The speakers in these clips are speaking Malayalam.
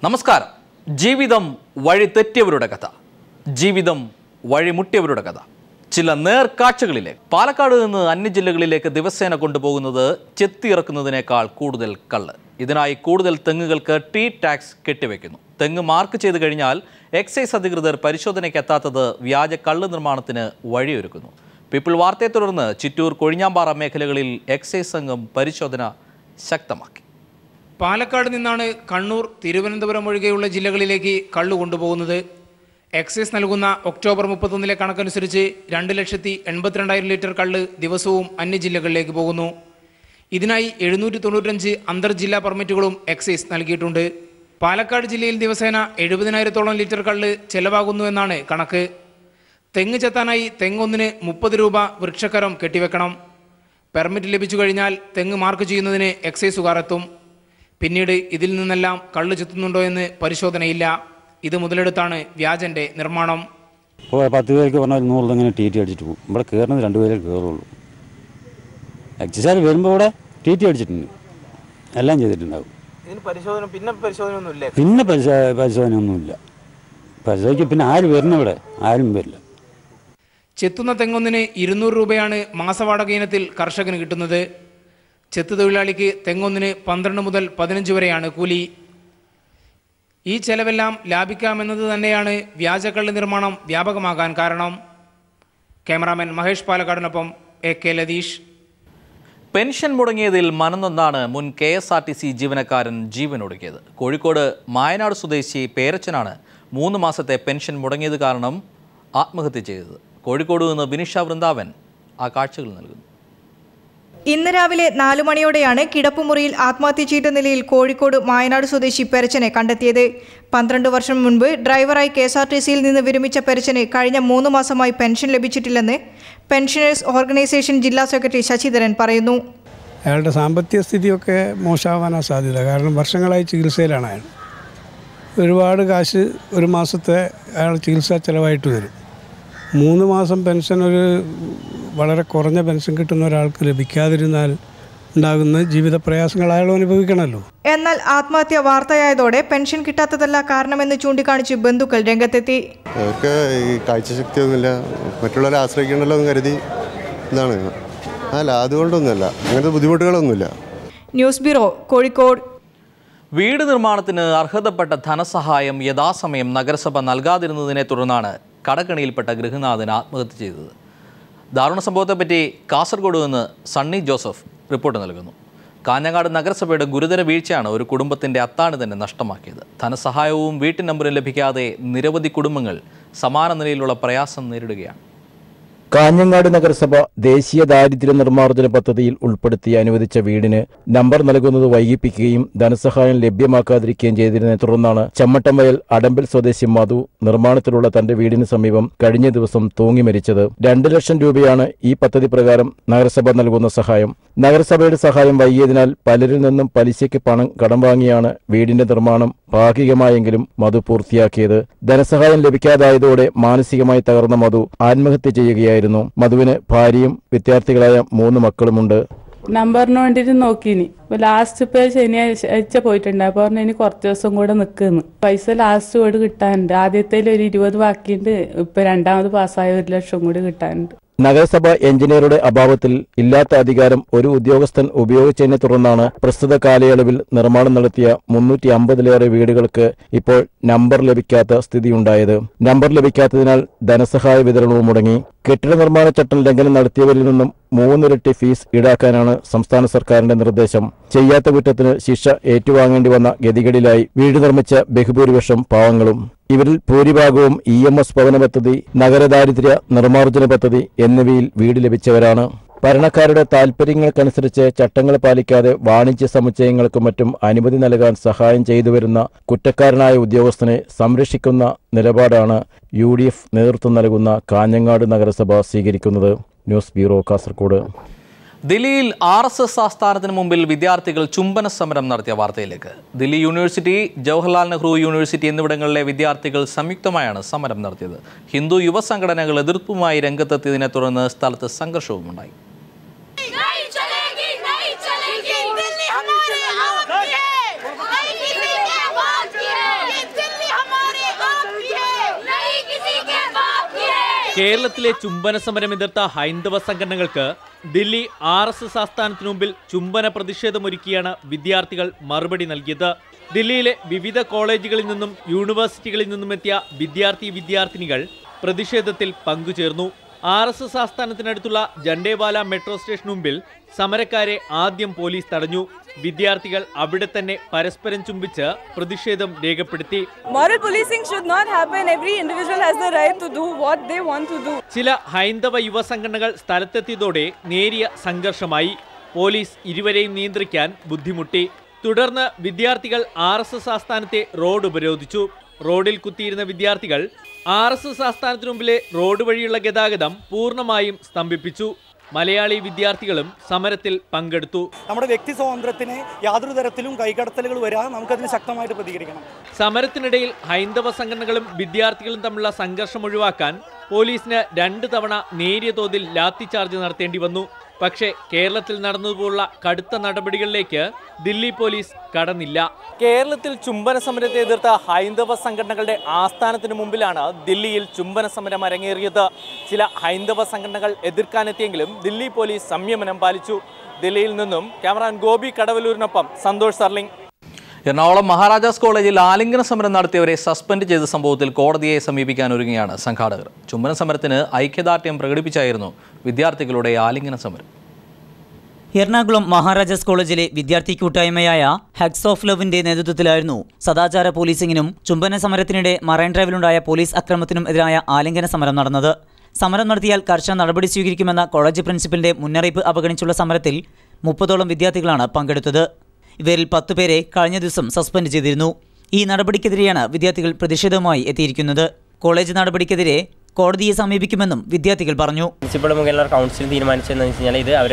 നമസ്കാരം. ജീവിതം വഴി തെറ്റിയവരുടെ കഥ, ജീവിതം വഴിമുട്ടിയവരുടെ കഥ. ചില നേർക്കാഴ്ചകളിലേക്ക്. പാലക്കാട് നിന്ന് അന്യജില്ലകളിലേക്ക് ദിവസേന കൊണ്ടുപോകുന്നത് ചെത്തിയിറക്കുന്നതിനേക്കാൾ കൂടുതൽ കള്ള്. ഇതിനായി കൂടുതൽ തെങ്ങുകൾക്ക് ടി ടാക്സ് കെട്ടിവെക്കുന്നു. തെങ്ങ് മാർക്ക് ചെയ്ത് കഴിഞ്ഞാൽ എക്സൈസ് അധികൃതർ പരിശോധനയ്ക്ക് എത്താത്തത് വ്യാജ കള്ള് നിർമ്മാണത്തിന് വഴിയൊരുക്കുന്നു. പീപ്പിൾ വാർത്തയെ തുടർന്ന് ചിറ്റൂർ, കൊഴിഞ്ഞാമ്പാറ മേഖലകളിൽ എക്സൈസ് സംഘം പരിശോധന ശക്തമാക്കി. പാലക്കാട് നിന്നാണ് കണ്ണൂർ, തിരുവനന്തപുരം ഒഴികെയുള്ള ജില്ലകളിലേക്ക് കള്ളു കൊണ്ടുപോകുന്നത്. എക്സൈസ് നൽകുന്ന ഒക്ടോബർ 31 കണക്കനുസരിച്ച് 2,82,000 ലിറ്റർ കള്ള് ദിവസവും അന്യജില്ലകളിലേക്ക് പോകുന്നു. ഇതിനായി 795 അന്തർജില്ലാ പെർമിറ്റുകളും എക്സൈസ് നൽകിയിട്ടുണ്ട്. പാലക്കാട് ജില്ലയിൽ ദിവസേന 70,000-ഓളം ലിറ്റർ കള്ള് ചെലവാകുന്നു എന്നാണ് കണക്ക്. തെങ്ങ് ചെത്താനായി തെങ്ങൊന്നിന് 30 രൂപ വൃക്ഷക്കരം കെട്ടിവെക്കണം. പെർമിറ്റ് ലഭിച്ചു കഴിഞ്ഞാൽ തെങ്ങ് മാർക്ക് ചെയ്യുന്നതിന് എക്സൈസുകാർ എത്തും. പിന്നീട് ഇതിൽ നിന്നെല്ലാം കള്ള് ചെത്തുന്നുണ്ടോ എന്ന് പരിശോധനയില്ല. ഇത് മുതലെടുത്താണ് വ്യാജന്റെ നിർമ്മാണം. 10 പേർക്ക് പറഞ്ഞാൽ 100 തെങ്ങനെ ടി അടിച്ചിട്ട് പോകും. ഇവിടെ കയറുന്നത് 2 പേരെ കയറുള്ളൂ. എക്സൈസുകാർ വരുമ്പോൾ ഇവിടെ ടി അടിച്ചിട്ടുണ്ട്, എല്ലാം ചെയ്തിട്ടുണ്ടാവും. പിന്നെ പരിശോധനയൊന്നുമില്ല. പരിശോധിക്കും. പിന്നെ ആര് വരുന്ന ഇവിടെ? ആരും വരില്ല. ചെത്തുന്ന തെങ്ങൊന്നിന് 200 രൂപയാണ് മാസവാടക ഇനത്തിൽ കർഷകന് കിട്ടുന്നത്. ചെത്തു തൊഴിലാളിക്ക് തെങ്ങൊന്നിന് 12 മുതൽ 15 വരെയാണ് കൂലി. ഈ ചെലവെല്ലാം ലാഭിക്കാമെന്നത് തന്നെയാണ് വ്യാജക്കള്ള് നിർമ്മാണം വ്യാപകമാകാൻ കാരണം. ക്യാമറാമാൻ മഹേഷ് പാലക്കാടിനൊപ്പം AK ലതീഷ്. പെൻഷൻ മുടങ്ങിയതിൽ മനംനൊന്നാണ് മുൻ KSRTC ജീവനക്കാരൻ ജീവനൊടുക്കിയത്. കോഴിക്കോട് മായനാട് സ്വദേശി പേരച്ചനാണ് 3 മാസത്തെ പെൻഷൻ മുടങ്ങിയത് കാരണം ആത്മഹത്യ ചെയ്തത്. കോഴിക്കോട് നിന്ന് ബിനിഷ വൃന്ദാവൻ ആ കാഴ്ചകൾ നൽകുന്നു. ഇന്ന് രാവിലെ 4 മണിയോടെയാണ് കിടപ്പുമുറിയിൽ ആത്മഹത്യ ചെയ്ത നിലയിൽ കോഴിക്കോട് മായനാട് സ്വദേശി പെരച്ചനെ കണ്ടെത്തിയത്. 12 വർഷം മുൻപ് ഡ്രൈവറായി KSRTCയിൽ നിന്ന് വിരമിച്ച പെരച്ചന് കഴിഞ്ഞ 3 മാസമായി പെൻഷൻ ലഭിച്ചിട്ടില്ലെന്ന് പെൻഷനേഴ്സ് ഓർഗനൈസേഷൻ ജില്ലാ സെക്രട്ടറി ശശിധരൻ പറയുന്നു. അയാളുടെ സാമ്പത്തിക സ്ഥിതിയൊക്കെ മോശമാവാനാണ് സാധ്യത. കാരണം വർഷങ്ങളായി ചികിത്സയിലാണ് അയാൾ. ഒരുപാട് കാശ് ഒരു മാസത്തെ അയാൾ ചികിത്സാ ചിലവായിട്ട് വരും. 3 മാസം പെൻഷൻ, ഒരു വളരെ കുറഞ്ഞ പെൻഷൻ കിട്ടുന്ന ഒരാൾക്ക് ലഭിക്കാതിരുന്നാൽ ഉണ്ടാകുന്ന ജീവിത പ്രയാസങ്ങൾ അയാൾ അനുഭവിക്കണമല്ലോ. എന്നാൽ ആത്മഹത്യ വാർത്തയായതോടെ പെൻഷൻ കിട്ടാത്തതല്ല കാരണമെന്ന് ചൂണ്ടിക്കാണിച്ച് ബന്ധുക്കൾ രംഗത്തെത്തി. അവർക്ക് ഈ കാഴ്ചശക്തിയൊന്നുമില്ല, മറ്റുള്ളവരെ ആശ്രയിക്കണമല്ലോ എന്ന് കരുതി ഇതാണ്. അല്ല, അതുകൊണ്ടൊന്നുമല്ല, അങ്ങനത്തെ ബുദ്ധിമുട്ടുകളൊന്നുമില്ല. News bureau, Kozhikode. വീട് നിർമ്മാണത്തിന് അർഹതപ്പെട്ട ധനസഹായം യഥാസമയം നഗരസഭ നൽകാതിരുന്നതിനെ തുടർന്നാണ് കടക്കണിയിൽപ്പെട്ട ഗൃഹനാഥൻ ആത്മഹത്യ ചെയ്തത്. ദാരുണ സംഭവത്തെപ്പറ്റി കാസർഗോഡ് നിന്ന് സണ്ണി ജോസഫ് റിപ്പോർട്ട് നൽകുന്നു. കാഞ്ഞങ്ങാട് നഗരസഭയുടെ ഗുരുതര വീഴ്ചയാണ് ഒരു കുടുംബത്തിൻ്റെ അത്താണി തന്നെ നഷ്ടമാക്കിയത്. ധനസഹായവും വീട്ടു നമ്പറും ലഭിക്കാതെ നിരവധി കുടുംബങ്ങൾ സമാന നിലയിലുള്ള പ്രയാസം നേരിടുകയാണ്. കാഞ്ഞങ്ങാട് നഗരസഭ ദേശീയ ദാരിദ്ര്യ നിർമ്മാർജ്ജന പദ്ധതിയിൽ ഉൾപ്പെടുത്തി അനുവദിച്ച വീടിന് നമ്പർ നൽകുന്നത് വൈകിപ്പിക്കുകയും ധനസഹായം ലഭ്യമാക്കാതിരിക്കുകയും ചെയ്തതിനെ തുടർന്നാണ് ചമ്മട്ടംവയൽ അടമ്പിൽ സ്വദേശി മധു നിർമ്മാണത്തിലുള്ള തന്റെ വീടിന് സമീപം കഴിഞ്ഞ ദിവസം തൂങ്ങി മരിച്ചത്. 2 ലക്ഷം രൂപയാണ് ഈ പദ്ധതി പ്രകാരം നഗരസഭ നൽകുന്ന സഹായം. നഗരസഭയുടെ സഹായം വൈകിയതിനാൽ പലരിൽ നിന്നും പലിശയ്ക്ക് പണം കടം വാങ്ങിയാണ് വീടിന്റെ നിർമ്മാണം ഭാഗികമായെങ്കിലും മധു പൂർത്തിയാക്കിയത്. ധനസഹായം ലഭിക്കാതായതോടെ മാനസികമായി തകർന്ന മധു ആത്മഹത്യ ചെയ്യുകയായിരുന്നു. മധുവിന് ഭാര്യയും വിദ്യാർത്ഥികളായ 3 മക്കളുമുണ്ട്. നമ്പറിന് വേണ്ടിട്ട് നോക്കിനി ലാസ്റ്റ് ഇപ്പൊ ശനിയാഴ്ച പോയിട്ടുണ്ട്. അപ്പൊ പറഞ്ഞു ഇനി കുറച്ച് ദിവസം കൂടെ നിൽക്കുന്നു. പൈസ ലാസ്റ്റ് കൂടെ കിട്ടാനുണ്ട്. ആദ്യത്തെ ഒരു 20 ബാക്കിയുണ്ട്. ഇപ്പൊ രണ്ടാമത് പാസ്സായ 1 ലക്ഷം കൂടി കിട്ടാനുണ്ട്. നഗരസഭ എഞ്ചിനീയറുടെ അഭാവത്തിൽ ഇല്ലാത്ത അധികാരം ഒരു ഉദ്യോഗസ്ഥൻ ഉപയോഗിച്ചതിനെ തുടർന്നാണ് പ്രസ്തുത കാലയളവിൽ നിർമ്മാണം നടത്തിയ 350-ലേറെ വീടുകൾക്ക് ഇപ്പോൾ നമ്പർ ലഭിക്കാത്ത സ്ഥിതിയുണ്ടായത്. നമ്പർ ലഭിക്കാത്തതിനാൽ ധനസഹായ വിതരണവും മുടങ്ങി. കെട്ടിട നിർമ്മാണ ചട്ടം ലംഘനം നടത്തിയവരിൽ നിന്നും 3 ഇരട്ടി ഫീസ് ഈടാക്കാനാണ് സംസ്ഥാന സർക്കാരിന്റെ നിർദ്ദേശം. ചെയ്യാത്ത കുറ്റത്തിന് ശിക്ഷ ഏറ്റുവാങ്ങേണ്ടി വന്ന ഗതികേടിലായി വീട് നിർമ്മിച്ച ബഹുഭൂരിപക്ഷം പാവങ്ങളും. ഇവരിൽ ഭൂരിഭാഗവും EMS ഭവന പദ്ധതി, നഗരദാരിദ്ര്യ നിർമ്മാർജ്ജന പദ്ധതി എന്നിവയിൽ വീട് ലഭിച്ചവരാണ്. ഭരണക്കാരുടെ താൽപര്യങ്ങൾക്കനുസരിച്ച് ചട്ടങ്ങൾ പാലിക്കാതെ വാണിജ്യ സമുച്ചയങ്ങൾക്കും മറ്റും അനുമതി നൽകാൻ സഹായം ചെയ്തുവരുന്ന കുറ്റക്കാരനായ ഉദ്യോഗസ്ഥനെ സംരക്ഷിക്കുന്ന നിലപാടാണ് UDF നേതൃത്വം നൽകുന്ന കാഞ്ഞങ്ങാട് നഗരസഭ സ്വീകരിക്കുന്നത്. News bureau, Kasaragod. ദില്ലിയിൽ RSS ആസ്ഥാനത്തിന് മുമ്പിൽ വിദ്യാർത്ഥികൾ ചുംബന സമരം നടത്തിയ വാർത്തയിലേക്ക്. ദില്ലി യൂണിവേഴ്സിറ്റി, ജവഹർലാൽ നെഹ്റു യൂണിവേഴ്സിറ്റി എന്നിവിടങ്ങളിലെ വിദ്യാർത്ഥികൾ സംയുക്തമായാണ് സമരം നടത്തിയത്. ഹിന്ദു യുവ സംഘടനകൾ എതിർപ്പുമായി രംഗത്തെത്തിയതിനെ തുടർന്ന് സ്ഥലത്ത് സംഘർഷവും ഉണ്ടായി. കേരളത്തിലെ ചുംബന സമരം എതിർത്ത ഹൈന്ദവ സംഘടനകൾക്ക് ദില്ലി RSS ആസ്ഥാനത്തിനു മുമ്പിൽ ചുംബന പ്രതിഷേധമൊരുക്കിയാണ് വിദ്യാർത്ഥികൾ മറുപടി നൽകിയത്. ദില്ലിയിലെ വിവിധ കോളേജുകളിൽ നിന്നും യൂണിവേഴ്സിറ്റികളിൽ നിന്നും എത്തിയ വിദ്യാർത്ഥിനികൾ പ്രതിഷേധത്തിൽ പങ്കുചേർന്നു. RSS ആസ്ഥാനത്തിനടുത്തുള്ള ജണ്ടേവാല മെട്രോ സ്റ്റേഷന് മുമ്പിൽ സമരക്കാരെ ആദ്യം പോലീസ് തടഞ്ഞു. വിദ്യാർത്ഥികൾ അവിടെ തന്നെ പരസ്പരം ചുംബിച്ച് പ്രതിഷേധം രേഖപ്പെടുത്തി. ചില ഹൈന്ദവ യുവ സംഘടനകൾ സ്ഥലത്തെത്തിയതോടെ നേരിയ സംഘർഷമായി. പോലീസ് ഇരുവരെയും നിയന്ത്രിക്കാൻ ബുദ്ധിമുട്ടി. തുടർന്ന് വിദ്യാർത്ഥികൾ RSS ആസ്ഥാനത്തെ റോഡ് ഉപരോധിച്ചു. റോഡിൽ കുത്തിയിരുന്ന വിദ്യാർത്ഥികൾ RSS ആസ്ഥാനത്തിനു മുമ്പിലെ റോഡ് വഴിയുള്ള ഗതാഗതം പൂർണ്ണമായും സ്തംഭിപ്പിച്ചു. മലയാളി വിദ്യാർത്ഥികളും സമരത്തിൽ പങ്കെടുത്തു. നമ്മുടെ വ്യക്തി സ്വാതന്ത്ര്യത്തിന് യാതൊരു തരത്തിലും കൈകടത്തലുകൾ വരാൻ നമുക്കതിന് ശക്തമായിട്ട് പ്രതികരിക്കണം. സമരത്തിനിടയിൽ ഹൈന്ദവ സംഘടനകളും വിദ്യാർത്ഥികളും തമ്മിലുള്ള സംഘർഷം ഒഴിവാക്കാൻ പോലീസിന് 2 തവണ നേരിയ തോതിൽ ലാത്തിചാർജ് നടത്തേണ്ടി വന്നു. പക്ഷേ കേരളത്തിൽ നടന്നതുപോലുള്ള കടുത്ത നടപടികളിലേക്ക് ദില്ലി പോലീസ് കടന്നില്ല. കേരളത്തിൽ ചുംബന സമരത്തെ എതിർത്ത ഹൈന്ദവ സംഘടനകളുടെ ആസ്ഥാനത്തിന് മുമ്പിലാണ് ദില്ലിയിൽ ചുംബന സമരം അരങ്ങേറിയത്. ചില ഹൈന്ദവ സംഘടനകൾ എതിർക്കാനെത്തിയെങ്കിലും ദില്ലി പോലീസ് സംയമനം പാലിച്ചു. ദില്ലിയിൽ നിന്നും ക്യാമറാമാൻ ഗോപി കടവലൂരിനൊപ്പം സന്തോഷ് സർലിംഗ്. എറണാകുളം മഹാരാജാസ് കോളേജിൽ ആലിംഗന സമരം നടത്തിയവരെ സസ്പെൻഡ് ചെയ്ത സംഭവത്തിൽ കോടതിയെ സമീപിക്കാൻ ഒരുങ്ങിയാണ് സംഘാടകർ. ചുംബന സമരത്തിന് ഐക്യദാർഢ്യം പ്രകടിപ്പിച്ചായിരുന്നു വിദ്യാർത്ഥികളുടെ ആലിംഗന സമരം. എറണാകുളം മഹാരാജാസ് കോളേജിലെ വിദ്യാർത്ഥി കൂട്ടായ്മയായ ഹഗ്സ് ഓഫ് ലവിന്റെ നേതൃത്വത്തിലായിരുന്നു സദാചാര പോലീസിംഗിനും ചുംബന സമരത്തിനിടെ മറൈൻ ഡ്രൈവിലുണ്ടായ പോലീസ് അക്രമത്തിനും എതിരായ ആലിംഗന സമരം നടന്നത്. സമരം നടത്തിയാൽ കർശന നടപടി സ്വീകരിക്കുമെന്ന കോളേജ് പ്രിൻസിപ്പലിന്റെ മുന്നറിയിപ്പ് അവഗണിച്ചുള്ള സമരത്തിൽ 30ഓളം വിദ്യാർത്ഥികളാണ് പങ്കെടുത്തത്. ഇവരിൽ 10 പേരെ കഴിഞ്ഞ ദിവസം സസ്പെൻഡ് ചെയ്തിരുന്നു. ഈ നടപടിക്കെതിരെയാണ് വിദ്യാർത്ഥികൾ പ്രതിഷേധവുമായി എത്തിയിരിക്കുന്നത്. കോളേജ് നടപടിക്കെതിരെ കോടതിയെ സമീപിക്കുമെന്നും വിദ്യാർത്ഥികൾ പറഞ്ഞു. പ്രിൻസിപ്പൽ മുഖേന കൗൺസിൽ തീരുമാനിച്ചതെന്ന് വെച്ച് കഴിഞ്ഞാൽ ഇത് അവർ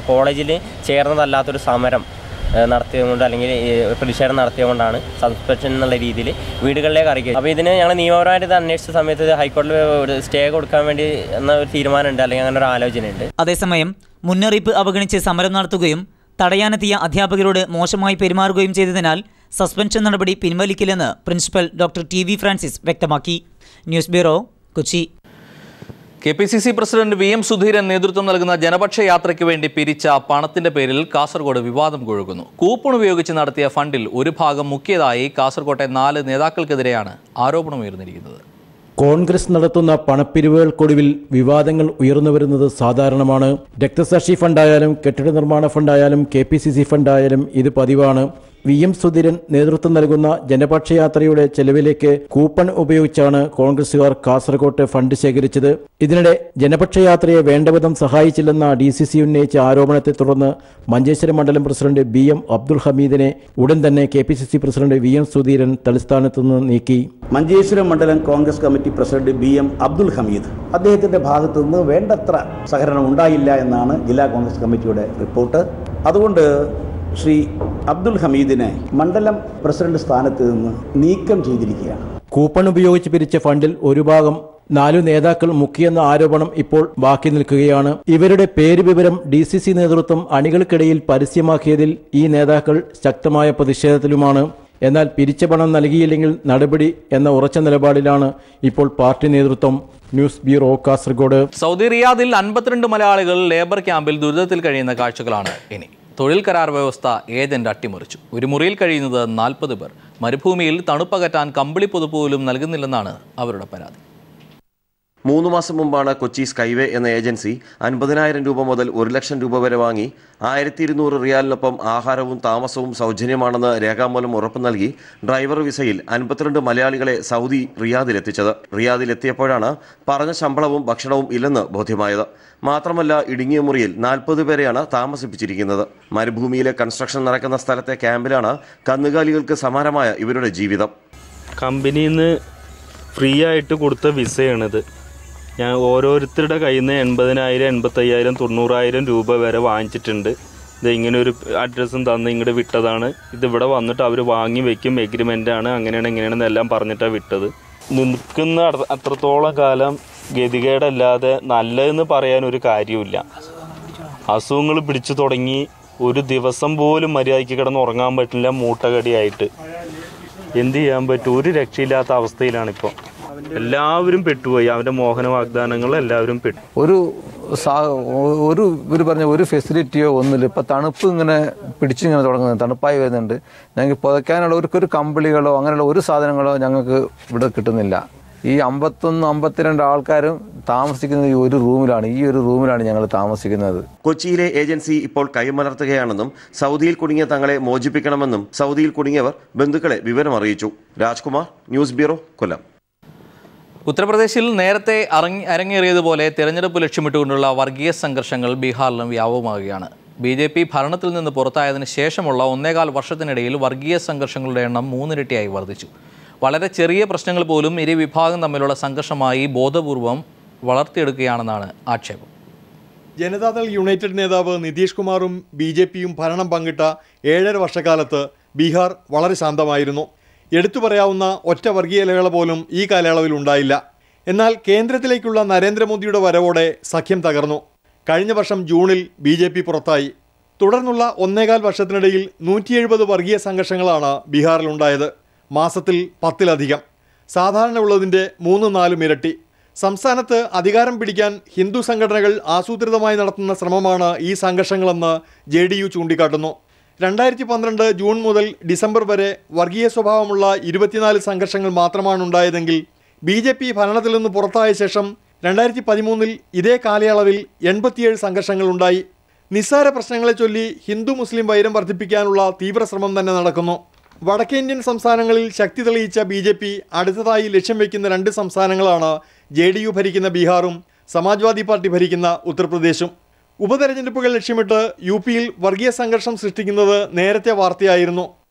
കോളേജിൽ ചേർന്നതല്ലാത്തൊരു സമരം നടത്തിയതുകൊണ്ട് അല്ലെങ്കിൽ പ്രതിഷേധം നടത്തിയതുകൊണ്ടാണ് സസ്പെൻഷൻ എന്നുള്ള രീതിയിൽ വീടുകളിലേക്ക് അറിയിക്കുക. അപ്പോൾ ഇതിന് ഞങ്ങൾ നിയമപരമായിട്ട് ഇത് അന്വേഷിച്ച സമയത്ത് ഹൈക്കോടതിയിൽ ഒരു സ്റ്റേ കൊടുക്കാൻ വേണ്ടി എന്ന ഒരു തീരുമാനമുണ്ട്, അല്ലെങ്കിൽ അങ്ങനെ ഒരു ആലോചനയുണ്ട്. അതേസമയം മുന്നറിയിപ്പ് അവഗണിച്ച് സമരം നടത്തുകയും തടയാനെത്തിയ അധ്യാപകരോട് മോശമായി പെരുമാറുകയും ചെയ്തതിനാൽ സസ്പെൻഷൻ നടപടി പിൻവലിക്കില്ലെന്ന് പ്രിൻസിപ്പൽ ഡോക്ടർ TV ഫ്രാൻസിസ് വ്യക്തമാക്കി. News bureau, Kochi. KPCC president VM Sudheeran നേതൃത്വം നൽകുന്ന ജനപക്ഷ യാത്രയ്ക്ക് വേണ്ടി പിരിച്ച പണത്തിന്റെ പേരിൽ കാസർഗോഡ് വിവാദം കൊഴുകുന്നു. കൂപ്പൺ ഉപയോഗിച്ച് നടത്തിയ ഫണ്ടിൽ ഒരു ഭാഗം മുക്കിയതായി കാസർകോട്ടെ 4 നേതാക്കൾക്കെതിരെയാണ് ആരോപണമുയർന്നിരിക്കുന്നത്. കോൺഗ്രസ് നടത്തുന്ന പണപ്പിരിവുകൾക്കൊടുവിൽ വിവാദങ്ങൾ ഉയർന്നുവരുന്നത് സാധാരണമാണ്. രക്തസാക്ഷി ഫണ്ടായാലും കെട്ടിട നിർമ്മാണ ഫണ്ടായാലും KPCC ഫണ്ടായാലും ഇത് പതിവാണ്. VM സുധീരൻ നേതൃത്വം നൽകുന്ന ജനപക്ഷയാത്രയുടെ ചെലവിലേക്ക് കൂപ്പൺ ഉപയോഗിച്ചാണ് കോൺഗ്രസുകാർ കാസർകോട്ട് ഫണ്ട് ശേഖരിച്ചത്. ഇതിനിടെ ജനപക്ഷയാത്രയെ വേണ്ടവിധം സഹായിച്ചില്ലെന്ന DCC ഉന്നയിച്ച ആരോപണത്തെ തുടർന്ന് മഞ്ചേശ്വരം മണ്ഡലം പ്രസിഡന്റ് BM അബ്ദുൽ ഹമീദിനെ ഉടൻ തന്നെ KPCC പ്രസിഡന്റ് VM സുധീരൻ തലസ്ഥാനത്തു നിന്ന് നീക്കി. മഞ്ചേശ്വരം മണ്ഡലം Congress committee president BM Abdul Hameed അദ്ദേഹത്തിന്റെ ഭാഗത്തു നിന്ന് വേണ്ടത്ര സഹകരണം ഉണ്ടായില്ല എന്നാണ് ജില്ലാ കോൺഗ്രസ് കമ്മിറ്റിയുടെ റിപ്പോർട്ട്. അതുകൊണ്ട് ശ്രീ അബ്ദുൽ ഹമീദിനെ മണ്ഡലം പ്രസിഡന്റ് സ്ഥാനത്ത് നിന്ന് നീക്കം ചെയ്തിരിക്കുകയാണ്. കൂപ്പൺ ഉപയോഗിച്ച് പിരിച്ച ഫണ്ടിൽ ഒരു ഭാഗം 4 നേതാക്കൾ മുക്കിയെന്ന ആരോപണം ഇപ്പോൾ ബാക്കി നിൽക്കുകയാണ്. ഇവരുടെ പേര് വിവരം DCC നേതൃത്വം അണികൾക്കിടയിൽ പരസ്യമാക്കിയതിൽ ഈ നേതാക്കൾ ശക്തമായ പ്രതിഷേധത്തിലുമാണ്. എന്നാൽ പിരിച്ച പണം നൽകിയില്ലെങ്കിൽ നടപടി എന്ന ഉറച്ച നിലപാടിലാണ് ഇപ്പോൾ പാർട്ടി നേതൃത്വം. News bureau, Kasaragod. സൗദി റിയാദിൽ 52 മലയാളികൾ ലേബർ ക്യാമ്പിൽ ദുരിതത്തിൽ കഴിയുന്ന കാഴ്ചകളാണ് ഇനി. തൊഴിൽ കരാർ വ്യവസ്ഥ ഏജന്റ് അട്ടിമറിച്ചു. ഒരു മുറിയിൽ കഴിയുന്നത് 40 പേർ. മരുഭൂമിയിൽ തണുപ്പകറ്റാൻ കമ്പിളി പുതുപ്പ് പോലും നൽകുന്നില്ലെന്നാണ് അവരുടെ പരാതി. 3 മാസം മുമ്പാണ് കൊച്ചി സ്കൈവേ എന്ന ഏജൻസി 50,000 രൂപ മുതൽ 1 ലക്ഷം രൂപ വരെ വാങ്ങി 1200 റിയാലിനൊപ്പം ആഹാരവും താമസവും സൗജന്യമാണെന്ന് രേഖാമൂലം ഉറപ്പ് നൽകി ഡ്രൈവർ വിസയിൽ 52 മലയാളികളെ സൗദി റിയാദിലെത്തിച്ചത്. റിയാദിലെത്തിയപ്പോഴാണ് പറഞ്ഞ ശമ്പളവും ഭക്ഷണവും ഇല്ലെന്ന് ബോധ്യമായത്. മാത്രമല്ല, ഇടുങ്ങിയ മുറിയിൽ 40 പേരെയാണ് താമസിപ്പിച്ചിരിക്കുന്നത്. മരുഭൂമിയിലെ കൺസ്ട്രക്ഷൻ നടക്കുന്ന സ്ഥലത്തെ ക്യാമ്പിലാണ് കന്നുകാലികൾക്ക് സമാനമായ ഇവരുടെ ജീവിതം. കമ്പനിയിൽ നിന്ന് ഫ്രീ ആയിട്ട് കൊടുത്ത വിസയാണിത്. ഞാൻ ഓരോരുത്തരുടെ കയ്യിൽ നിന്ന് 80,000, 85,000, 90,000 രൂപ വരെ വാങ്ങിച്ചിട്ടുണ്ട്. ഇത് ഇങ്ങനെ ഒരു അഡ്രസ്സും തന്ന് ഇങ്ങോട്ട് വിട്ടതാണ്. ഇതിവിടെ വന്നിട്ട് അവർ വാങ്ങി വെക്കും, എഗ്രിമെൻ്റാണ്, അങ്ങനെയാണ് ഇങ്ങനെയാണെന്നെല്ലാം പറഞ്ഞിട്ടാണ് വിട്ടത്. നിൽക്കുന്ന അത്രത്തോളം കാലം ഗതികേടല്ലാതെ നല്ലതെന്ന് പറയാനൊരു കാര്യമില്ല. അസുഖങ്ങൾ പിടിച്ചു തുടങ്ങി ഒരു ദിവസം പോലും മര്യാദയ്ക്ക് കിടന്ന് ഉറങ്ങാൻ പറ്റില്ല. മൂട്ടകടിയായിട്ട് എന്ത് ചെയ്യാൻ പറ്റും? ഒരു രക്ഷയില്ലാത്ത അവസ്ഥയിലാണിപ്പോൾ. എല്ലാവരും പെട്ടുപോയി. അവൻ്റെ മോഹന വാഗ്ദാനങ്ങൾ എല്ലാവരും പെട്ടു. ഒരു ഇവർ പറഞ്ഞ ഒരു ഫെസിലിറ്റിയോ ഒന്നുമില്ല. ഇപ്പം തണുപ്പ് ഇങ്ങനെ പിടിച്ചിങ്ങനെ തുടങ്ങുന്നത്, തണുപ്പായി വരുന്നുണ്ട്. ഞങ്ങൾക്ക് പുതയ്ക്കാനുള്ള ഒരു കമ്പിളികളോ അങ്ങനെയുള്ള ഒരു സാധനങ്ങളോ ഞങ്ങൾക്ക് ഇവിടെ കിട്ടുന്നില്ല. ഈ 51-52 ആൾക്കാരും താമസിക്കുന്നത് ഈ ഒരു റൂമിലാണ് ഞങ്ങൾ താമസിക്കുന്നത്. കൊച്ചിയിലെ ഏജൻസി ഇപ്പോൾ കൈമലർത്തുകയാണെന്നും സൗദിയിൽ കുടുങ്ങിയ തങ്ങളെ മോചിപ്പിക്കണമെന്നും സൗദിയിൽ കുടുങ്ങിയവർ ബന്ധുക്കളെ വിവരം അറിയിച്ചു. രാജ്കുമാർ, ന്യൂസ് ബ്യൂറോ, കൊല്ലം. ഉത്തർപ്രദേശിൽ നേരത്തെ അരങ്ങേറിയതുപോലെ തെരഞ്ഞെടുപ്പ് ലക്ഷ്യമിട്ടുകൊണ്ടുള്ള വർഗീയ സംഘർഷങ്ങൾ ബീഹാറിലും വ്യാപകമാവുകയാണ്. BJP ഭരണത്തിൽ നിന്ന് പുറത്തായതിനു ശേഷമുള്ള 1.25 വർഷത്തിനിടയിൽ വർഗീയ സംഘർഷങ്ങളുടെ എണ്ണം 3 ഇരട്ടിയായി വർദ്ധിച്ചു. വളരെ ചെറിയ പ്രശ്നങ്ങൾ പോലും ഇരു വിഭാഗം തമ്മിലുള്ള സംഘർഷമായി ബോധപൂർവം വളർത്തിയെടുക്കുകയാണെന്നാണ് ആക്ഷേപം. ജനതാദൾ യുണൈറ്റഡ് നേതാവ് നിതീഷ് കുമാറും BJPയും ഭരണം പങ്കിട്ട 7.5 വർഷക്കാലത്ത് ബീഹാർ വളരെ ശാന്തമായിരുന്നു. എടുത്തു പറയാവുന്ന ഒറ്റ വർഗീയ ഇലകള പോലും ഈ കാലയളവിൽ ഉണ്ടായില്ല. എന്നാൽ കേന്ദ്രത്തിലേക്കുള്ള നരേന്ദ്രമോദിയുടെ വരവോടെ സഖ്യം തകർന്നു. കഴിഞ്ഞ വർഷം ജൂണിൽ BJP പുറത്തായി. തുടർന്നുള്ള 1.25 വർഷത്തിനിടയിൽ 170 വർഗീയ സംഘർഷങ്ങളാണ് ബീഹാറിലുണ്ടായത്. മാസത്തിൽ 10-ലധികം, സാധാരണ ഉള്ളതിൻ്റെ 3-4 ഇരട്ടി. സംസ്ഥാനത്ത് അധികാരം പിടിക്കാൻ ഹിന്ദു സംഘടനകൾ ആസൂത്രിതമായി നടത്തുന്ന ശ്രമമാണ് ഈ സംഘർഷങ്ങളെന്ന് JDU ചൂണ്ടിക്കാട്ടുന്നു. 2012 ജൂൺ മുതൽ ഡിസംബർ വരെ വർഗീയ സ്വഭാവമുള്ള 24 സംഘർഷങ്ങൾ മാത്രമാണ് ഉണ്ടായതെങ്കിൽ BJP ഭരണത്തിൽ നിന്ന് പുറത്തായ ശേഷം 2013 ഇതേ കാലയളവിൽ 87 സംഘർഷങ്ങൾ ഉണ്ടായി. നിസ്സാര പ്രശ്നങ്ങളെ ചൊല്ലി ഹിന്ദു മുസ്ലിം വൈരം വർദ്ധിപ്പിക്കാനുള്ള തീവ്ര ശ്രമം തന്നെ നടക്കുന്നു. വടക്കേന്ത്യൻ സംസ്ഥാനങ്ങളിൽ ശക്തി തെളിയിച്ച BJP അടുത്തതായി ലക്ഷ്യം വയ്ക്കുന്ന 2 സംസ്ഥാനങ്ങളാണ് JDU ഭരിക്കുന്ന ബീഹാറും സമാജ്വാദി പാർട്ടി ഭരിക്കുന്ന ഉത്തർപ്രദേശും. ഉപതെരഞ്ഞെടുപ്പുകൾ ലക്ഷ്യമിട്ട് UPയിൽ വർഗീയ സംഘർഷം സൃഷ്ടിക്കുന്നത് നേരത്തെ വാർത്തയായിരുന്നു.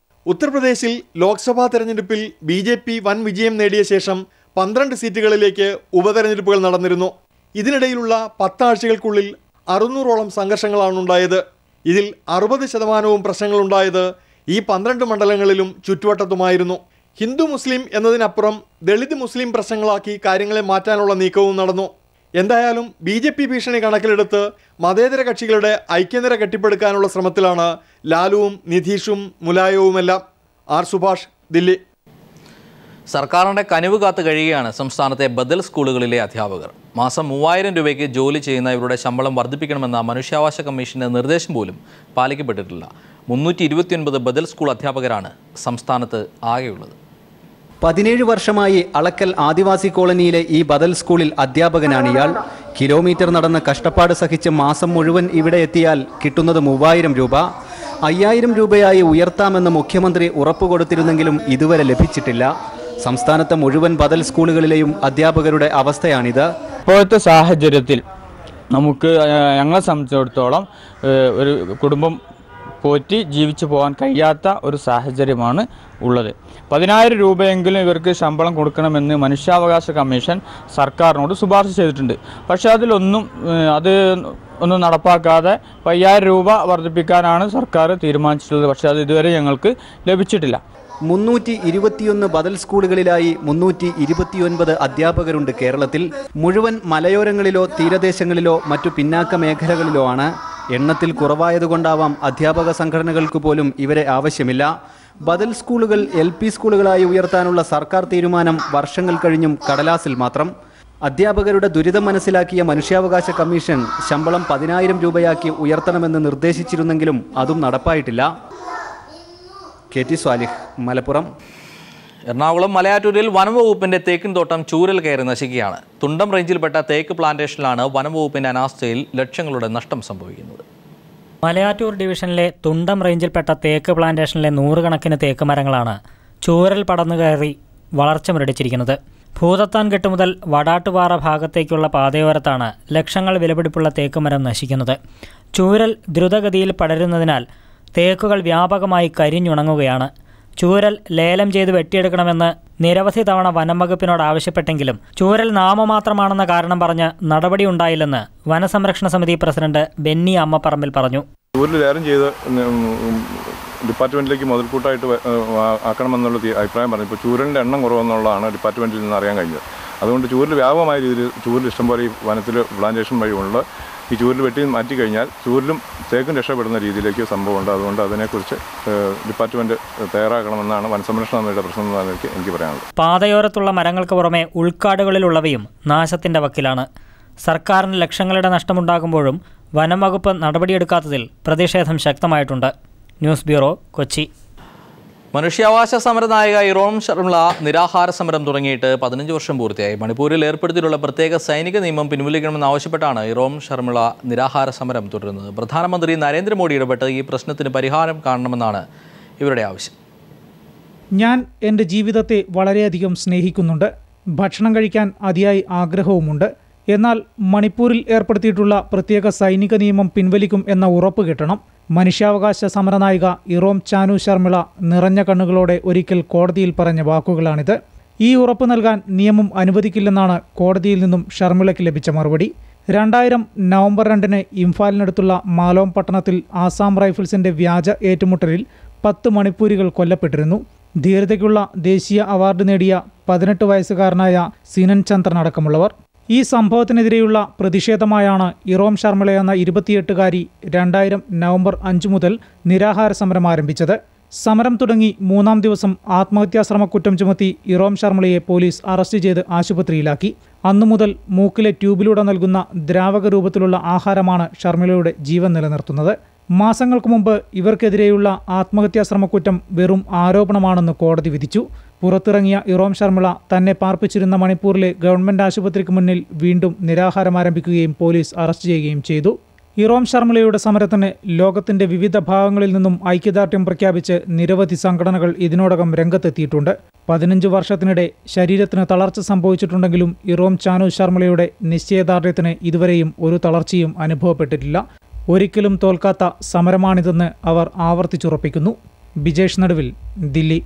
ഉത്തർപ്രദേശിൽ ലോക്സഭാ തെരഞ്ഞെടുപ്പിൽ BJP വൻ വിജയം നേടിയ ശേഷം 12 സീറ്റുകളിലേക്ക് ഉപതെരഞ്ഞെടുപ്പുകൾ നടന്നിരുന്നു. ഇതിനിടയിലുള്ള 10 ആഴ്ചകൾക്കുള്ളിൽ 600ഓളം സംഘർഷങ്ങളാണ് ഉണ്ടായത്. ഇതിൽ 60% പ്രശ്നങ്ങളുണ്ടായത് ഈ 12 മണ്ഡലങ്ങളിലും ചുറ്റുവട്ടത്തുമായിരുന്നു. ഹിന്ദു മുസ്ലിം എന്നതിനപ്പുറം ദളിത് മുസ്ലിം പ്രശ്നങ്ങളാക്കി കാര്യങ്ങളെ മാറ്റാനുള്ള നീക്കവും നടന്നു. എന്തായാലും BJP ഭീഷണി കണക്കിലെടുത്ത് മതേതര കക്ഷികളുടെ ഐക്യനിര കെട്ടിപ്പടുക്കാനുള്ള ശ്രമത്തിലാണ് ലാലുവും നിതീഷും മുലായവുമെല്ലാം. ആർ സുഭാഷ്, ദില്ലി. സർക്കാരിൻ്റെ കനിവ് കാത്തു കഴിയുകയാണ് സംസ്ഥാനത്തെ ബദൽ സ്കൂളുകളിലെ അധ്യാപകർ. മാസം 3000 രൂപയ്ക്ക് ജോലി ചെയ്യുന്ന ഇവരുടെ ശമ്പളം വർദ്ധിപ്പിക്കണമെന്ന മനുഷ്യാവകാശ കമ്മീഷന്റെ നിർദ്ദേശം പോലും പാലിക്കപ്പെട്ടിട്ടില്ല. 329 ബദൽ സ്കൂൾ അധ്യാപകരാണ് സംസ്ഥാനത്ത് ആകെയുള്ളത്. 17 വർഷമായി അളക്കൽ ആദിവാസി കോളനിയിലെ ഈ ബദൽ സ്കൂളിൽ അധ്യാപകനാണ് ഇയാൾ. കിലോമീറ്റർ നടന്ന് കഷ്ടപ്പാട് സഹിച്ച് മാസം മുഴുവൻ ഇവിടെ എത്തിയാൽ കിട്ടുന്നത് 3000 രൂപ. 5000 രൂപയായി ഉയർത്താമെന്ന് മുഖ്യമന്ത്രി ഉറപ്പുകൊടുത്തിരുന്നെങ്കിലും ഇതുവരെ ലഭിച്ചിട്ടില്ല. സംസ്ഥാനത്തെ മുഴുവൻ ബദൽ സ്കൂളുകളിലെയും അധ്യാപകരുടെ അവസ്ഥയാണിത്. ഇപ്പോഴത്തെ സാഹചര്യത്തിൽ നമുക്ക് ഞങ്ങളെ സംബന്ധിച്ചിടത്തോളം ഒരു കുടുംബം പോറ്റി ജീവിച്ചു പോകാൻ കഴിയാത്ത ഒരു സാഹചര്യമാണ് ഉള്ളത്. 10000 രൂപയെങ്കിലും ഇവർക്ക് ശമ്പളം കൊടുക്കണമെന്ന് മനുഷ്യാവകാശ കമ്മീഷൻ സർക്കാരിനോട് ശുപാർശ ചെയ്തിട്ടുണ്ട്. പക്ഷേ ഒന്നും നടപ്പാക്കാതെ 5000 രൂപ വർദ്ധിപ്പിക്കാനാണ് സർക്കാർ തീരുമാനിച്ചിട്ടുള്ളത്. പക്ഷേ അത് ഇതുവരെ ഞങ്ങൾക്ക് ലഭിച്ചിട്ടില്ല. 321 ബദൽ സ്കൂളുകളിലായി 329 അധ്യാപകരുണ്ട് കേരളത്തിൽ. മുഴുവൻ മലയോരങ്ങളിലോ തീരദേശങ്ങളിലോ മറ്റു പിന്നാക്ക മേഖലകളിലോ ആണ്. എണ്ണത്തിൽ കുറവായതുകൊണ്ടാവാം അധ്യാപക സംഘടനകൾക്ക് പോലും ഇവരെ ആവശ്യമില്ല. ബദൽ സ്കൂളുകൾ LP സ്കൂളുകളായി ഉയർത്താനുള്ള സർക്കാർ തീരുമാനം വർഷങ്ങൾ കഴിഞ്ഞും കടലാസിൽ മാത്രം. അധ്യാപകരുടെ ദുരിതം മനസ്സിലാക്കിയ മനുഷ്യാവകാശ കമ്മീഷൻ ശമ്പളം 10000 രൂപയാക്കി ഉയർത്തണമെന്ന് നിർദ്ദേശിച്ചിരുന്നെങ്കിലും അതും നടപ്പായിട്ടില്ല. KT സ്വാലിഹ്, മലപ്പുറം. എറണാകുളം മലയാറ്റൂരിൽ വനംവകുപ്പിന്റെ തേക്കിൻ തോട്ടം ചൂരൽ കയറി നശിക്കുകയാണ്. തുണ്ടം റേഞ്ചിൽപ്പെട്ട തേക്ക് പ്ലാന്റേഷനിലാണ് വനംവകുപ്പിന്റെ അനാസ്ഥയിൽ ലക്ഷങ്ങളുടെ നഷ്ടം സംഭവിക്കുന്നത്. മലയാറ്റൂർ ഡിവിഷനിലെ തുണ്ടം റേഞ്ചിൽപ്പെട്ട തേക്ക് പ്ലാന്റേഷനിലെ 100 കണക്കിന് തേക്ക് മരങ്ങളാണ് ചൂരൽ പടന്നു കയറി വളർച്ച മുരടിച്ചിരിക്കുന്നത്. ഭൂതത്താൻകെട്ട് മുതൽ വടാട്ടുപാറ ഭാഗത്തേക്കുള്ള പാതയോരത്താണ് ലക്ഷങ്ങൾ വിലപിടിപ്പുള്ള തേക്കുമരം നശിക്കുന്നത്. ചൂരൽ ദ്രുതഗതിയിൽ പടരുന്നതിനാൽ തേക്കുകൾ വ്യാപകമായി കരിഞ്ഞുണങ്ങുകയാണ്. ചൂരൽ ലേലം ചെയ്ത് വെട്ടിയെടുക്കണമെന്ന് നിരവധി തവണ വനം വകുപ്പിനോട് ആവശ്യപ്പെട്ടെങ്കിലും ചൂരൽ നാമമാത്രമാണെന്ന കാരണം പറഞ്ഞ് നടപടിയുണ്ടായില്ലെന്ന് വനസംരക്ഷണ സമിതി പ്രസിഡന്റ് ബെന്നി അമ്മപ്പറമ്പിൽ പറഞ്ഞു. ചൂരൽ ലേലം ചെയ്ത് ഡിപ്പാർട്ട്മെൻറ്റിലേക്ക് മുതൽക്കൂട്ടായിട്ട് ആക്കണമെന്നുള്ള അഭിപ്രായം പറഞ്ഞു. ഇപ്പോൾ ചൂരലിൻ്റെ എണ്ണം കുറവെന്നുള്ളതാണ് ഡിപ്പാർട്ട്മെൻറ്റിൽ നിന്ന് അറിയാൻ കഴിഞ്ഞത്. അതുകൊണ്ട് ചൂരൽ വ്യാപകമായ രീതിയിൽ ചൂരൽ ഇഷ്ടംപോലെ ഈ വനത്തിൽ പ്ലാന്റേഷൻ വഴിയുള്ള ഈ ചൂരൽ വെട്ടി മാറ്റിക്കഴിഞ്ഞാൽ ചൂരലും തേക്കും രക്ഷപ്പെടുന്ന രീതിയിലേക്ക് സംഭവമുണ്ട്. അതുകൊണ്ട് അതിനെക്കുറിച്ച് ഡിപ്പാർട്ട്മെൻറ്റ് തയ്യാറാക്കണമെന്നാണ് വനസംരക്ഷണ സമിതിയുടെ പ്രസിഡന്റ് എനിക്ക് പറയാനുള്ളത്. പാതയോരത്തുള്ള മരങ്ങൾക്ക് പുറമെ ഉൾക്കാടുകളിലുള്ളവയും നാശത്തിന്റെ വക്കിലാണ്. സർക്കാരിന് ലക്ഷങ്ങളുടെ നഷ്ടമുണ്ടാകുമ്പോഴും വനം വകുപ്പ് നടപടിയെടുക്കാത്തതിൽ പ്രതിഷേധം ശക്തമായിട്ടുണ്ട്. News bureau, Kochi. മനുഷ്യാവകാശ സമരനായിക ഇറോം ശർമിള നിരാഹാര സമരം തുടങ്ങിയിട്ട് 15 വർഷം പൂർത്തിയായി. മണിപ്പൂരിൽ ഏർപ്പെടുത്തിയിട്ടുള്ള പ്രത്യേക സൈനിക നിയമം പിൻവലിക്കണമെന്നാവശ്യപ്പെട്ടാണ് ഇറോം ശർമിള നിരാഹാര സമരം തുടരുന്നത്. പ്രധാനമന്ത്രി നരേന്ദ്രമോദി ഇടപെട്ട് ഈ പ്രശ്നത്തിന് പരിഹാരം കാണണമെന്നാണ് ഇവരുടെ ആവശ്യം. ഞാൻ എൻ്റെ ജീവിതത്തെ വളരെയധികം സ്നേഹിക്കുന്നുണ്ട്. ഭക്ഷണം കഴിക്കാൻ അതിയായി ആഗ്രഹവുമുണ്ട്. എന്നാൽ മണിപ്പൂരിൽ ഏർപ്പെടുത്തിയിട്ടുള്ള പ്രത്യേക സൈനിക നിയമം പിൻവലിക്കും എന്ന ഉറപ്പ് കിട്ടണം. മനുഷ്യാവകാശ സമരനായിക ഇറോം ചാനു ശർമിള നിറഞ്ഞ കണ്ണുകളോടെ ഒരിക്കൽ കോടതിയിൽ പറഞ്ഞ വാക്കുകളാണിത്. ഈ ഉറപ്പ് നൽകാൻ നിയമം അനുവദിക്കില്ലെന്നാണ് കോടതിയിൽ നിന്നും ശർമിളയ്ക്ക് ലഭിച്ച മറുപടി. 2000 നവംബർ 2 ഇംഫാലിനടുത്തുള്ള മാലോം പട്ടണത്തിൽ ആസാം റൈഫിൾസിന്റെ വ്യാജ ഏറ്റുമുട്ടലിൽ 10 മണിപ്പൂരികൾ കൊല്ലപ്പെട്ടിരുന്നു. ധീരതയ്ക്കുള്ള ദേശീയ അവാർഡ് നേടിയ 18 വയസ്സുകാരനായ സിനൻ ചന്ദ്രൻ അടക്കമുള്ളവർ. ഈ സംഭവത്തിനെതിരെയുള്ള പ്രതിഷേധമായാണ് ഇറോം ശർമിള എന്ന 28-കാരി 2000 നവംബർ 5 മുതൽ നിരാഹാര സമരം ആരംഭിച്ചത്. സമരം തുടങ്ങി 3-ാം ദിവസം ആത്മഹത്യാശ്രമക്കുറ്റം ചുമത്തി ഇറോം ശർമിളയെ പോലീസ് അറസ്റ്റ് ചെയ്ത് ആശുപത്രിയിലാക്കി. അന്നു മുതൽ മൂക്കിലെ ട്യൂബിലൂടെ നൽകുന്ന ദ്രാവക രൂപത്തിലുള്ള ആഹാരമാണ് ശർമിളയുടെ ജീവൻ നിലനിർത്തുന്നത്. മാസങ്ങൾക്ക് മുമ്പ് ഇവർക്കെതിരെയുള്ള ആത്മഹത്യാശ്രമക്കുറ്റം വെറും ആരോപണമാണെന്ന് കോടതി വിധിച്ചു. പുറത്തിറങ്ങിയ ഇറോം ശർമിള തന്നെ പാർപ്പിച്ചിരുന്ന മണിപ്പൂരിലെ ഗവൺമെന്റ് ആശുപത്രിക്ക് മുന്നിൽ വീണ്ടും നിരാഹാരം ആരംഭിക്കുകയും പോലീസ് അറസ്റ്റ് ചെയ്യുകയും ചെയ്തു. ഇറോം ശർമിളയുടെ സമരത്തിന് ലോകത്തിന്റെ വിവിധ ഭാഗങ്ങളിൽ നിന്നും ഐക്യദാർഢ്യം പ്രഖ്യാപിച്ച് നിരവധി സംഘടനകൾ ഇതിനോടകം രംഗത്തെത്തിയിട്ടുണ്ട്. 15 വർഷത്തിനിടെ ശരീരത്തിന് തളർച്ച സംഭവിച്ചിട്ടുണ്ടെങ്കിലും ഇറോം ചാനു ശർമിളയുടെ നിശ്ചയദാർഢ്യത്തിന് ഇതുവരെയും ഒരു തളർച്ചയും അനുഭവപ്പെട്ടിട്ടില്ല. ഒരിക്കലും തോൽക്കാത്ത സമരമാണിതെന്ന് അവർ ആവർത്തിച്ചുറപ്പിക്കുന്നു. ബിജേഷ് നടുവിൽ, ദില്ലി.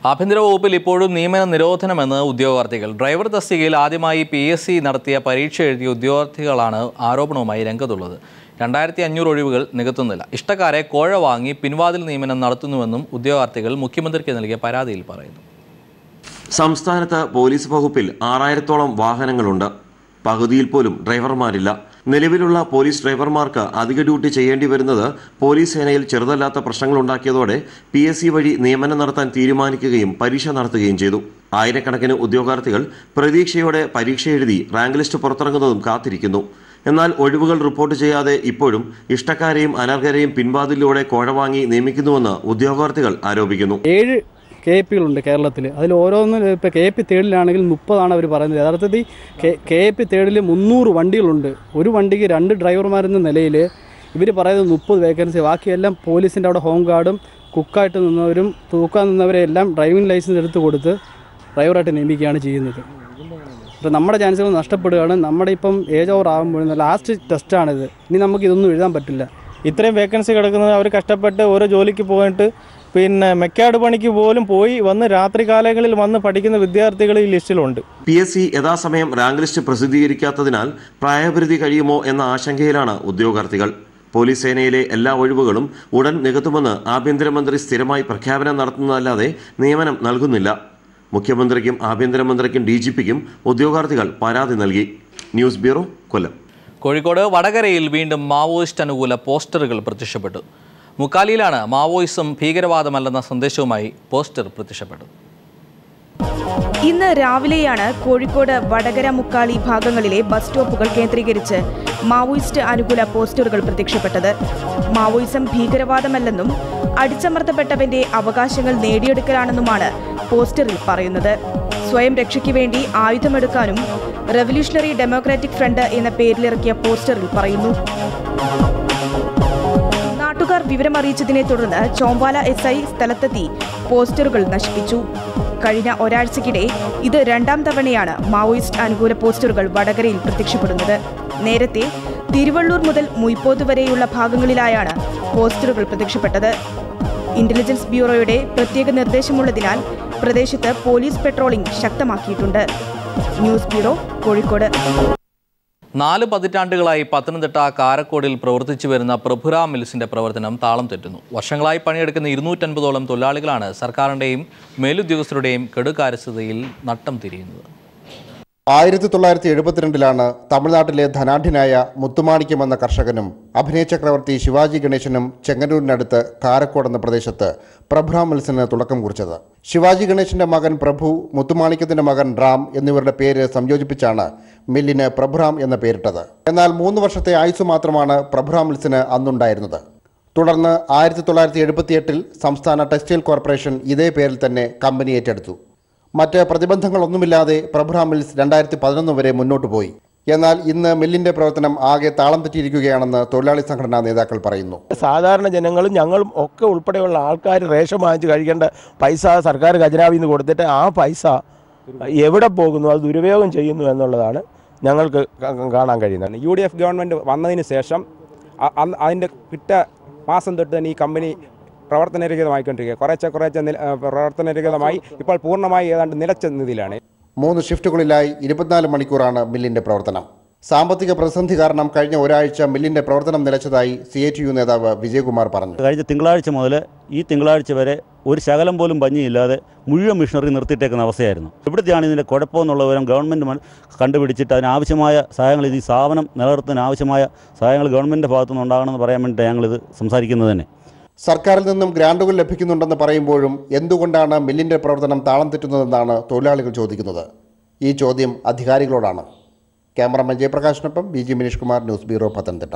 ആഭ്യന്തര വകുപ്പിൽ ഇപ്പോഴും നിയമന നിരോധനമെന്ന് ഉദ്യോഗാർത്ഥികൾ. ഡ്രൈവർ തസ്തികയിൽ ആദ്യമായി PSC നടത്തിയ പരീക്ഷ എഴുതിയ ഉദ്യോഗാർത്ഥികളാണ് ആരോപണവുമായി രംഗത്തുള്ളത്. 2500 ഒഴിവുകൾ നികത്തുന്നില്ല. ഇഷ്ടക്കാരെ കോഴ വാങ്ങി പിൻവാതിൽ നിയമനം നടത്തുന്നുവെന്നും ഉദ്യോഗാർത്ഥികൾ മുഖ്യമന്ത്രിക്ക് നൽകിയ പരാതിയിൽ പറയുന്നു. സംസ്ഥാനത്ത് പോലീസ് വകുപ്പിൽ 6000-ഓളം വാഹനങ്ങളുണ്ട്. പകുതിയിൽ പോലും ഡ്രൈവർമാരില്ല. നിലവിലുള്ള പോലീസ് ഡ്രൈവർമാർക്ക് അധിക ഡ്യൂട്ടി ചെയ്യേണ്ടി വരുന്നത് പോലീസ് സേനയിൽ ചെറുതല്ലാത്ത പ്രശ്നങ്ങളുണ്ടാക്കിയതോടെ PSC വഴി നിയമനം നടത്താൻ തീരുമാനിക്കുകയും പരീക്ഷ നടത്തുകയും ചെയ്തു. ആയിരക്കണക്കിന് ഉദ്യോഗാർത്ഥികൾ പ്രതീക്ഷയോടെ പരീക്ഷ എഴുതി റാങ്ക് ലിസ്റ്റ് പുറത്തിറങ്ങുന്നതും കാത്തിരിക്കുന്നു. എന്നാൽ ഒഴിവുകൾ റിപ്പോർട്ട് ചെയ്യാതെ ഇപ്പോഴും ഇഷ്ടക്കാരെയും അനർഹരെയും പിൻവാതിലൂടെ കോഴ വാങ്ങി നിയമിക്കുന്നുവെന്ന് ഉദ്യോഗാർത്ഥികൾ ആരോപിക്കുന്നു. KAPകളുണ്ട് കേരളത്തിൽ. അതിൽ ഓരോന്നും ഇപ്പോൾ KAP 3 30 അവർ പറയുന്നത്. യഥാർത്ഥത്തിൽ KAP 3 300 വണ്ടികളുണ്ട്. ഒരു വണ്ടിക്ക് 2 ഡ്രൈവർമാരെന്ന നിലയിൽ ഇവർ പറയുന്നത് 30 വേക്കൻസി. ബാക്കിയെല്ലാം പോലീസിൻ്റെ അവിടെ ഹോം ഗാർഡും കുക്കായിട്ട് നിന്നവരും തൂക്കാൻ നിന്നവരെ എല്ലാം ഡ്രൈവിംഗ് ലൈസൻസ് എടുത്ത് കൊടുത്ത് ഡ്രൈവറായിട്ട് നിയമിക്കുകയാണ് ചെയ്യുന്നത്. ഇപ്പോൾ നമ്മുടെ ചാൻസുകൾ നഷ്ടപ്പെടുകയാണ്. നമ്മുടെ ഇപ്പം ഏജ് ഓവർ ആകുമ്പോഴും ലാസ്റ്റ് ടെസ്റ്റാണിത്. ഇനി നമുക്ക് ഇതൊന്നും എഴുതാൻ പറ്റില്ല. ഇത്രയും വേക്കൻസി കിടക്കുന്നത് അവർ കഷ്ടപ്പെട്ട് ഓരോ ജോലിക്ക് പോയിട്ട് പിന്നെ മെക്കാട് പണിക്ക് പോലും പോയി വന്ന് രാത്രി കാലങ്ങളിൽ വന്ന് പഠിക്കുന്ന വിദ്യാർത്ഥികൾ ഈ ലിസ്റ്റിലുണ്ട്. PSC യഥാസമയം റാങ്ക് ലിസ്റ്റ് പ്രസിദ്ധീകരിക്കാത്തതിനാൽ പ്രായപരിധി കഴിയുമോ എന്ന ആശങ്കയിലാണ് ഉദ്യോഗാർത്ഥികൾ. പോലീസ് സേനയിലെ എല്ലാ ഒഴിവുകളും ഉടൻ നികത്തുമെന്ന് ആഭ്യന്തരമന്ത്രി സ്ഥിരമായി പ്രഖ്യാപനം നടത്തുന്നതല്ലാതെ നിയമനം നൽകുന്നില്ല. മുഖ്യമന്ത്രിക്കും ആഭ്യന്തരമന്ത്രിക്കും DGPക്കും ഉദ്യോഗാർത്ഥികൾ പരാതി നൽകി. ന്യൂസ് ബ്യൂറോ, കൊല്ലം. കോഴിക്കോട് വടകരയിൽ വീണ്ടും മാവോയിസ്റ്റ് അനുകൂല പോസ്റ്ററുകൾ പ്രത്യക്ഷപ്പെട്ടു. മുക്കാലിയിലാണ് മാവോയിസം ഭീകരവാദമല്ലെന്ന സന്ദേശവുമായി പോസ്റ്റർ പ്രത്യക്ഷപ്പെട്ടത്. ഇന്ന് രാവിലെയാണ് കോഴിക്കോട് വടകര മുക്കാലി ഭാഗങ്ങളിലെ ബസ് സ്റ്റോപ്പുകൾ കേന്ദ്രീകരിച്ച് മാവോയിസ്റ്റ് അനുകൂല പോസ്റ്ററുകൾ പ്രത്യക്ഷപ്പെട്ടത്. മാവോയിസം ഭീകരവാദമല്ലെന്നും അടിച്ചമർത്തപ്പെട്ടവന്റെ അവകാശങ്ങൾ നേടിയെടുക്കലാണെന്നുമാണ് പോസ്റ്ററിൽ പറയുന്നത്. സ്വയം രക്ഷയ്ക്ക് വേണ്ടി ആയുധമെടുക്കാനും റവല്യൂഷണറി ഡെമോക്രാറ്റിക് ഫ്രണ്ട് എന്ന പേരിലിറക്കിയ പോസ്റ്ററിൽ പറയുന്നു. നാട്ടുകാർ വിവരമറിയിച്ചതിനെ തുടർന്ന് ചോമ്പാല SI സ്ഥലത്തെത്തി പോസ്റ്ററുകൾ നശിപ്പിച്ചു. കഴിഞ്ഞ ഒരാഴ്ചക്കിടെ ഇത് 2ാം തവണയാണ് മാവോയിസ്റ്റ് അനുകൂല പോസ്റ്ററുകൾ വടകരയിൽ പ്രത്യക്ഷപ്പെടുന്നത്. നേരത്തെ തിരുവള്ളൂർ മുതൽ മുയ്പോത്ത് വരെയുള്ള ഭാഗങ്ങളിലായാണ് പോസ്റ്ററുകൾ പ്രത്യക്ഷപ്പെട്ടത്. ഇന്റലിജൻസ് ബ്യൂറോയുടെ പ്രത്യേക നിർദ്ദേശമുള്ളതിനാൽ പ്രദേശത്ത് പോലീസ് പെട്രോളിംഗ് ശക്തമാക്കിയിട്ടുണ്ട്. News bureau, Kozhikode. 4 പതിറ്റാണ്ടുകളായി പത്തനംതിട്ട കാരക്കോടിൽ പ്രവർത്തിച്ചു വരുന്ന പ്രഭുരാം മിൽസിന്റെ പ്രവർത്തനം താളം തെറ്റുന്നു. വർഷങ്ങളായി പണിയെടുക്കുന്ന 250ഓളം തൊഴിലാളികളാണ് സർക്കാരിന്റെയും മേലുദ്യോഗസ്ഥരുടെയും കെടുകാര്യസ്ഥതയിൽ നട്ടം തിരിയുന്നത്. 1972 തമിഴ്നാട്ടിലെ ധനാഢ്യനായ മുത്തുമാണിക്യം എന്ന കർഷകനും അഭിനയ ചക്രവർത്തി ശിവാജി ഗണേശനും ചെങ്ങന്നൂരിനടുത്ത് കാരക്കോട് എന്ന പ്രദേശത്ത് പ്രഭുറാം മിൽസിന് തുടക്കം കുറിച്ചത്. ശിവാജി ഗണേശന്റെ മകൻ പ്രഭു, മുത്തുമാണിക്യത്തിന്റെ മകൻ റാം എന്നിവരുടെ പേര് സംയോജിപ്പിച്ചാണ് മില്ലിന് പ്രഭുറാം എന്ന പേരിട്ടത്. എന്നാൽ 3 വർഷത്തെ ആയുസ് മാത്രമാണ് പ്രഭുറാം മിൽസിന് അന്നുണ്ടായിരുന്നത്. തുടർന്ന് 1978 സംസ്ഥാന ടെക്സ്റ്റൈൽ കോർപ്പറേഷൻ ഇതേ പേരിൽ തന്നെ കമ്പനി ഏറ്റെടുത്തു. മറ്റ് പ്രതിബന്ധങ്ങളൊന്നുമില്ലാതെ പ്രഭുറാം മിൽസ് 2011 വരെ മുന്നോട്ട് പോയി. എന്നാൽ ഇന്ന് മില്ലിന്റെ പ്രവർത്തനം ആകെ താളം തെറ്റിയിരിക്കുകയാണെന്ന് തൊഴിലാളി സംഘടനാ നേതാക്കൾ പറയുന്നു. സാധാരണ ജനങ്ങളും ഞങ്ങളും ഒക്കെ ഉൾപ്പെടെയുള്ള ആൾക്കാർ റേഷൻ വാങ്ങിച്ച് കഴിക്കേണ്ട പൈസ സർക്കാർ ഖജനാവിൽ നിന്ന് കൊടുത്തിട്ട് ആ പൈസ എവിടെ പോകുന്നു, അത് ദുരുപയോഗം ചെയ്യുന്നു എന്നുള്ളതാണ് ഞങ്ങൾക്ക് കാണാൻ കഴിയുന്നത്. UDF ഗവൺമെൻറ് വന്നതിന് ശേഷം അതിൻ്റെ പിറ്റ മാസം തൊട്ട് തന്നെ ഈ കമ്പനി പ്രവർത്തനരഹിതമായിക്കൊണ്ടിരിക്കുക. കുറേശ്ശെ പ്രവർത്തനരഹിതമായി ഇപ്പോൾ പൂർണ്ണമായി ഏതാണ്ട് നിലച്ച നിലയിലാണ്. 3 ഷിഫ്റ്റുകളിലായി 24 മണിക്കൂറാണ് മില്ലിന്റെ പ്രവർത്തനം. സാമ്പത്തിക പ്രതിസന്ധി കാരണം കഴിഞ്ഞ ഒരാഴ്ച മില്ലിന്റെ പ്രവർത്തനം നിലച്ചതായി CITU നേതാവ് വിജയകുമാർ പറഞ്ഞു. കഴിഞ്ഞ തിങ്കളാഴ്ച മുതൽ ഈ തിങ്കളാഴ്ച വരെ ഒരു ശകലം പോലും ഭംഗിയില്ലാതെ മുഴുവൻ മിഷനറി നിർത്തിയിട്ടേക്കുന്ന അവസ്ഥയായിരുന്നു. എവിടത്തെയാണ് ഇതിൻ്റെ കുഴപ്പമെന്നുള്ള വിവരം ഗവൺമെൻറ് കണ്ടുപിടിച്ചിട്ട് അതിനാവശ്യമായ സഹായങ്ങൾ, ഈ സ്ഥാപനം നിലനിർത്തുന്നതിന് ആവശ്യമായ സഹായങ്ങൾ ഗവൺമെൻറ്റിൻ്റെ ഭാഗത്തുനിന്ന് ഉണ്ടാകണമെന്ന് പറയാൻ വേണ്ടിയിട്ട് ഞങ്ങളിത് സംസാരിക്കുന്നത് തന്നെ. സർക്കാരിൽ നിന്നും ഗ്രാന്റുകൾ ലഭിക്കുന്നുണ്ടെന്ന് പറയുമ്പോഴും എന്തുകൊണ്ടാണ് മില്ലിന്റെ പ്രവർത്തനം താളം തെറ്റുന്നതെന്നാണ് തൊഴിലാളികൾ ചോദിക്കുന്നത്. ഈ ചോദ്യം അധികാരികളോടാണ്. ക്യാമറമാൻ ജയപ്രകാശിനൊപ്പം BG Manish Kumar, news bureau, Pathanamthitta.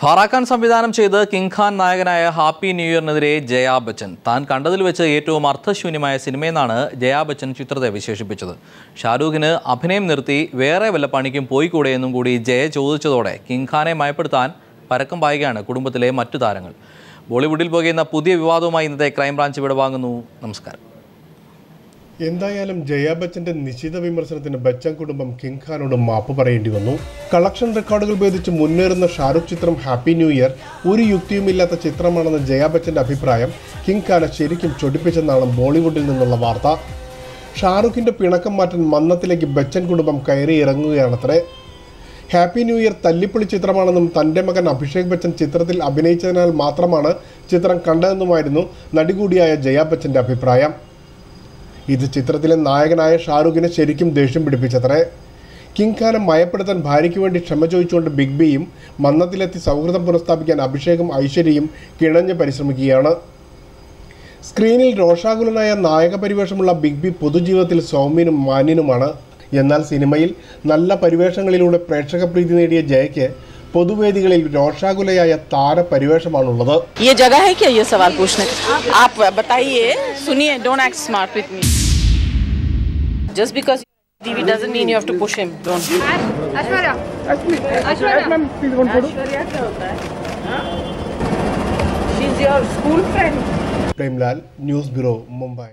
Farah Khan സംവിധാനം ചെയ്ത് കിങ് ഖാൻ നായകനായ ഹാപ്പി ന്യൂ ഇയറിനെതിരെ ജയാ ബച്ചൻ താൻ കണ്ടതിൽ വെച്ച് ഏറ്റവും അർത്ഥശൂന്യമായ സിനിമയെന്നാണ് ജയാ ബച്ചൻ ചിത്രത്തെ വിശേഷിപ്പിച്ചത്. ഷാരൂഖിന് അഭിനയം നിർത്തി വേറെ വല്ല പണിക്കും പോയിക്കൂടെ എന്നും കൂടി ജയ ചോദിച്ചതോടെ കിങ് ഖാനെ മയപ്പെടുത്താൻ പരക്കം പായുകയാണ് കുടുംബത്തിലെ മറ്റു താരങ്ങൾ. ബോളിവുഡിൽ പോകുന്ന പുതിയ വിവാദവുമായി ഇന്നത്തെ ക്രൈംബ്രാഞ്ച് ഇവിടെ വാങ്ങുന്നു. നമസ്കാരം. എന്തായാലും ജയാ ബച്ചന്റെ നിശ്ചിത വിമർശനത്തിന് ബച്ചൻ കുടുംബം കിങ് ഖാനോട് മാപ്പ് പറയേണ്ടി വന്നു. കളക്ഷൻ റെക്കോർഡുകൾ ഭേദിച്ച് മുന്നേറുന്ന ഷാരൂഖ് ചിത്രം ഹാപ്പി ന്യൂ ഇയർ ഒരു യുക്തിയുമില്ലാത്ത ചിത്രമാണെന്ന ജയാ ബച്ചന്റെ അഭിപ്രായം കിങ് ഖാനെ ശരിക്കും ചൊടിപ്പിച്ചെന്നാണ് ബോളിവുഡിൽ നിന്നുള്ള വാർത്ത. ഷാരൂഖിന്റെ പിണക്കം മാറ്റാൻ മന്നത്തിലേക്ക് ബച്ചൻ കുടുംബം കയറി ഇറങ്ങുകയാണത്രേ. ഹാപ്പി ന്യൂ ഇയർ തല്ലിപ്പൊളി ചിത്രമാണെന്നും തൻ്റെ മകൻ അഭിഷേക് ബച്ചൻ ചിത്രത്തിൽ അഭിനയിച്ചതിനാൽ മാത്രമാണ് ചിത്രം കണ്ടതെന്നുമായിരുന്നു നടി കൂടിയായ ജയാ ബച്ചന്റെ അഭിപ്രായം. ഇത് ചിത്രത്തിലെ നായകനായ ഷാരൂഖിനെ ശരിക്കും ദേഷ്യം പിടിപ്പിച്ചത്രേ. കിങ് ഖാനെ മയപ്പെടുത്താൻ ഭാര്യയ്ക്ക് വേണ്ടി ക്ഷമ ചോദിച്ചുകൊണ്ട് ബിഗ് ബിയും മന്നത്തിലെത്തി സൗഹൃദം പുനഃസ്ഥാപിക്കാൻ അഭിഷേകും ഐശ്വര്യയും കിണഞ്ഞ് പരിശ്രമിക്കുകയാണ്. സ്ക്രീനിൽ രോഷാകുലനായ നായക പരിവേഷമുള്ള ബിഗ് ബി പൊതുജീവിതത്തിൽ സൗമ്യനും മാന്യനുമാണ്. എന്നാൽ സിനിമയിൽ നല്ല പരിവേഷങ്ങളിലൂടെ പ്രേക്ഷക പ്രീതി നേടിയ ജയയ്ക്ക് പൊതുവേദികളിൽ രോഷാകുലയായ താരപരിവേഷമാണുള്ളത്. ये जगह है क्या ये सवाल पूछने? आप बताइए, सुनिए, don't act smart with me. Just because TV doesn't mean you have to push him. Don't. Ashwarya. Ashwarya, please one photo. Ashwarya क्या होता है? She's your school friend. Premlal, news bureau, Mumbai.